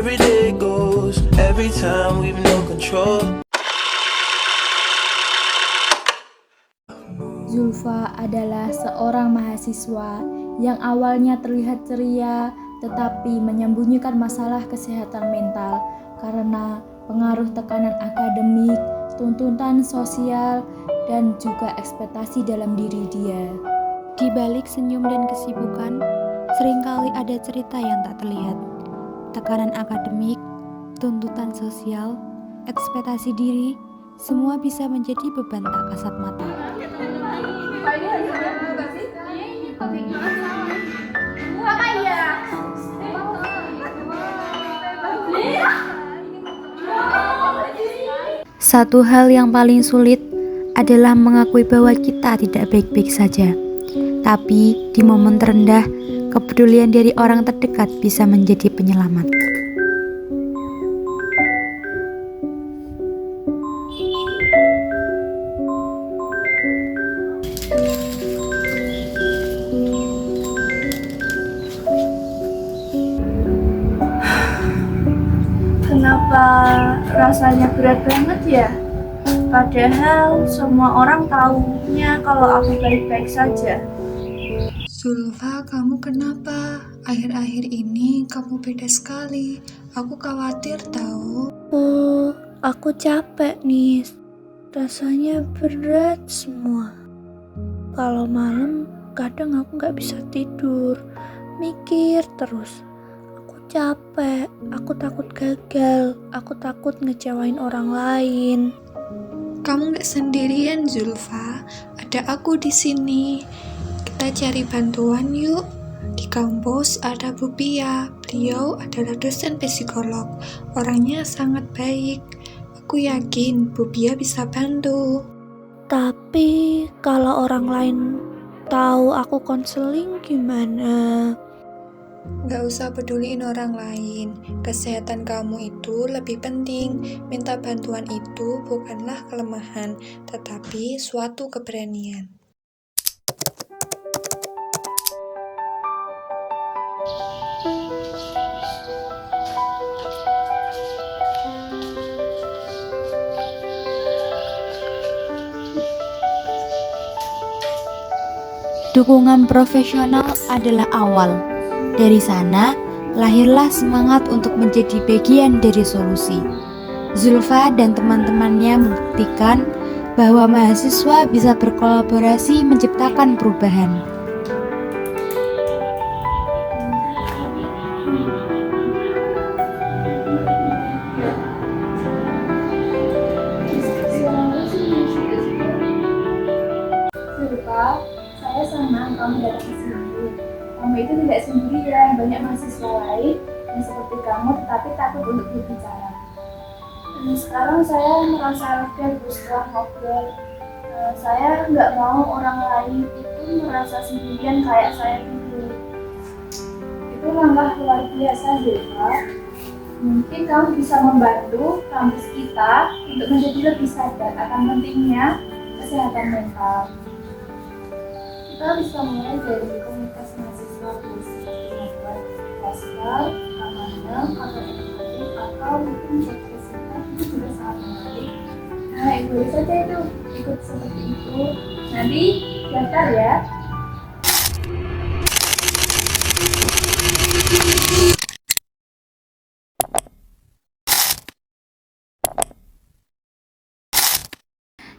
every day goes, every time we've no control. Zulfa adalah seorang mahasiswa yang awalnya terlihat ceria tetapi menyembunyikan masalah kesehatan mental karena pengaruh tekanan akademik, tuntutan sosial, dan juga ekspektasi dalam diri dia. Di balik senyum dan kesibukan, seringkali ada cerita yang tak terlihat. Tekanan akademik, tuntutan sosial, ekspektasi diri, semua bisa menjadi beban tak kasat mata. Satu hal yang paling sulit adalah mengakui bahwa kita tidak baik-baik saja. Tapi di momen terendah, kepedulian dari orang terdekat bisa menjadi penyelamat. Kenapa rasanya berat banget ya? Padahal semua orang tahunya kalau aku baik-baik saja. Zulfa, kamu kenapa? Akhir-akhir ini kamu beda sekali. Aku khawatir tahu. Oh, aku capek nih. Rasanya berat semua. Kalau malam kadang aku gak bisa tidur. Mikir terus. Aku capek, aku takut gagal, aku takut ngecewain orang lain. Kamu gak sendirian, Zulfa. Ada aku di sini. Kita cari bantuan yuk. Di kampus ada Bu Pia. Beliau adalah dosen psikolog. Orangnya sangat baik. Aku yakin Bu Pia bisa bantu. Tapi kalau orang lain tahu aku konseling gimana? Gak usah peduliin orang lain. Kesehatan kamu itu lebih penting. Minta bantuan itu bukanlah kelemahan, tetapi suatu keberanian. Dukungan profesional adalah awal. Dari sana, lahirlah semangat untuk menjadi bagian dari solusi. Zulfa dan teman-temannya membuktikan bahwa mahasiswa bisa berkolaborasi menciptakan perubahan. Zulfa, saya senang kamu datang ke sini. Kamu itu tidak sendirian, banyak mahasiswa lain yang seperti kamu tetapi takut untuk berbicara. Dan sekarang saya merasa lega setelah ngobrol. Saya nggak mau orang lain itu merasa sendirian kayak saya dulu. Itu langkah luar biasa, Zulfa. Mungkin kamu bisa membantu kampus kita untuk menjadi lebih sadar akan pentingnya kesehatan mental. Kita bisa mulai dari komunitas mahasiswa membuat poster, kampanye, atau edukatif, atau mungkin sertifikat itu juga sangat menarik. Nah, boleh saja itu ikut seperti itu. Nanti daftar ya.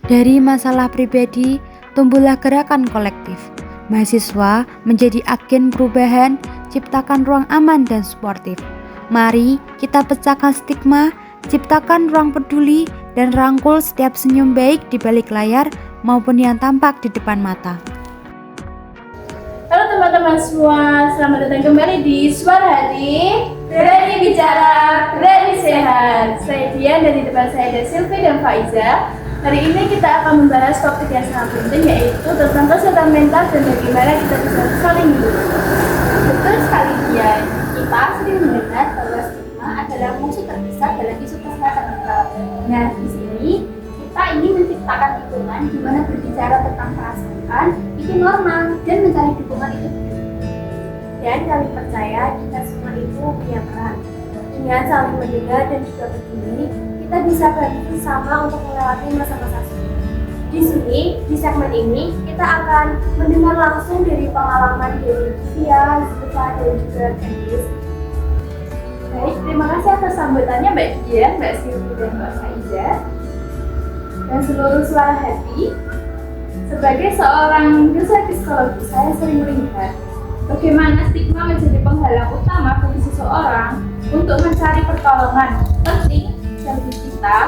Dari masalah pribadi, tumbuhlah gerakan kolektif. Mahasiswa menjadi agen perubahan, ciptakan ruang aman dan suportif. Mari kita pecahkan stigma, ciptakan ruang peduli, dan rangkul setiap senyum baik di balik layar maupun yang tampak di depan mata. Halo teman-teman semua, selamat datang kembali di Suara Hati. Berani bicara, berani sehat. Saya Dian dan di depan saya ada Sylvie dan Faiza. Hari ini kita akan membahas topik yang sangat penting, yaitu tentang kesehatan mental dan bagaimana kita bisa saling hidup. Betul sekali Dian, kita sering mendengar bahwa stigma adalah musuh terbesar dalam isu kesehatan mental. Nah, di sini kita ingin menciptakan lingkungan di mana berbicara tentang perasaan itu normal dan mencari dukungan itu penting. Dan kami percaya kita semua itu punya peran. Dengan saling mendengar dan juga peduli, kita bisa bantu sama untuk melewati masa-masa sulit. Di sini, di segmen ini, kita akan mendengar langsung dari pengalaman dari Via, Zulfa, dan juga Candice. Baik, terima kasih atas sambutannya Mbak Dian, Mbak Sylvie, dan Mbak Faiza. Dan seluruh suara hati, sebagai seorang dosen psikologi, saya sering melihat bagaimana stigma menjadi penghalang utama bagi seseorang untuk mencari pertolongan. Penting bagi kita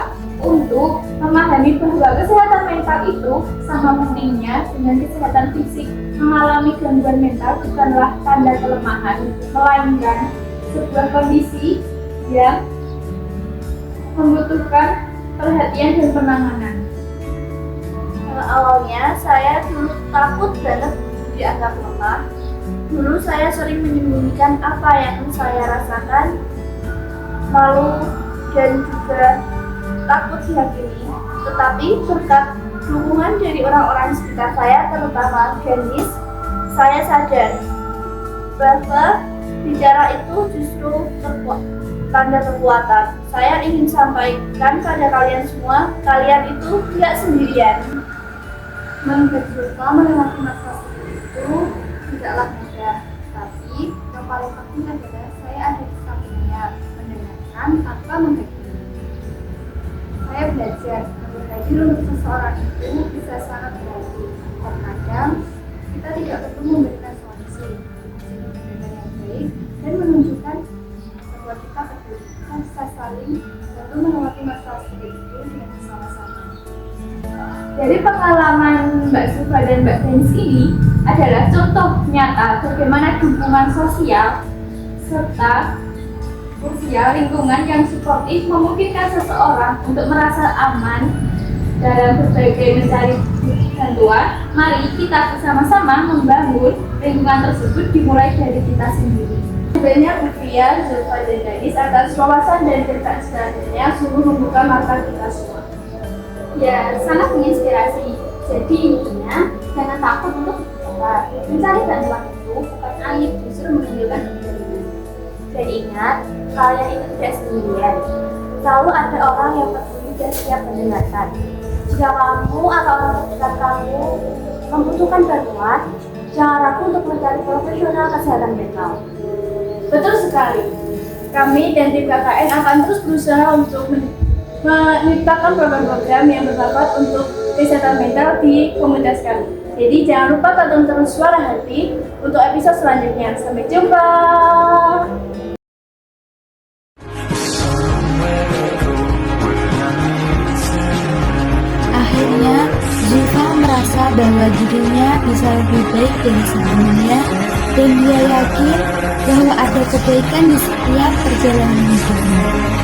untuk memahami bahwa kesehatan mental itu sama pentingnya dengan kesehatan fisik. Mengalami gangguan mental bukanlah tanda kelemahan, melainkan sebuah kondisi yang membutuhkan perhatian dan penanganan. Awalnya saya dulu takut banget dianggap lemah. Dulu saya sering menyembunyikan apa yang saya rasakan, malu dan juga takut dihakimi. Tetapi berkat dukungan dari orang-orang di sekitar saya, terutama Candice, saya sadar bahwa bicara itu justru tanda kekuatan. Saya ingin sampaikan pada kalian semua, kalian itu tidak sendirian. Mencoba melewati masa sulit itu tidaklah mudah, tapi yang paling penting adalah saya ada di sampingnya, mendengarkan tanpa menghakimi. Saya belajar bahwa hadir untuk seseorang itu bisa sangat berarti. Terkadang kita tidak perlu memberikan solusi, mendengar yang baik dan menunjukkan bahwa kita peduli. Kita bisa saling bantu melewati masa sulit itu dengan bersama-sama. Dari pengalaman Mbak Zulfa dan Mbak Candice ini adalah contoh nyata bagaimana dukungan sosial serta lingkungan yang suportif memungkinkan seseorang untuk merasa aman dalam berbagai mencari bantuan. Mari kita bersama-sama membangun lingkungan tersebut dimulai dari kita sendiri. Sebenarnya Bu Via, Zulfa, dan Candice atas wawasan dan ketersediaannya sungguh membuka mata kita semua. Ya, sangat menginspirasi. Jadi intinya, jangan takut untuk mencoba. Mencari bantuan itu bukan aib, justru menunjukkan keberanian. Dan ingat, kalian itu tidak sendirian. Selalu ada orang yang peduli dan siap mendengarkan. Jika kamu atau orang terdekat kamu membutuhkan bantuan, jangan ragu untuk mencari profesional kesehatan mental. Betul sekali. Kami dan tim KKN akan terus berusaha untuk menciptakan program-program yang bermanfaat untuk kesehatan mental di komunitas kami. Jadi jangan lupa tonton terus Suara Hati untuk episode selanjutnya. Sampai jumpa. Akhirnya, Zulfa merasa bahwa dirinya bisa lebih baik dari sebelumnya dan dia yakin bahwa ada kebaikan di setiap perjalanan hidupnya.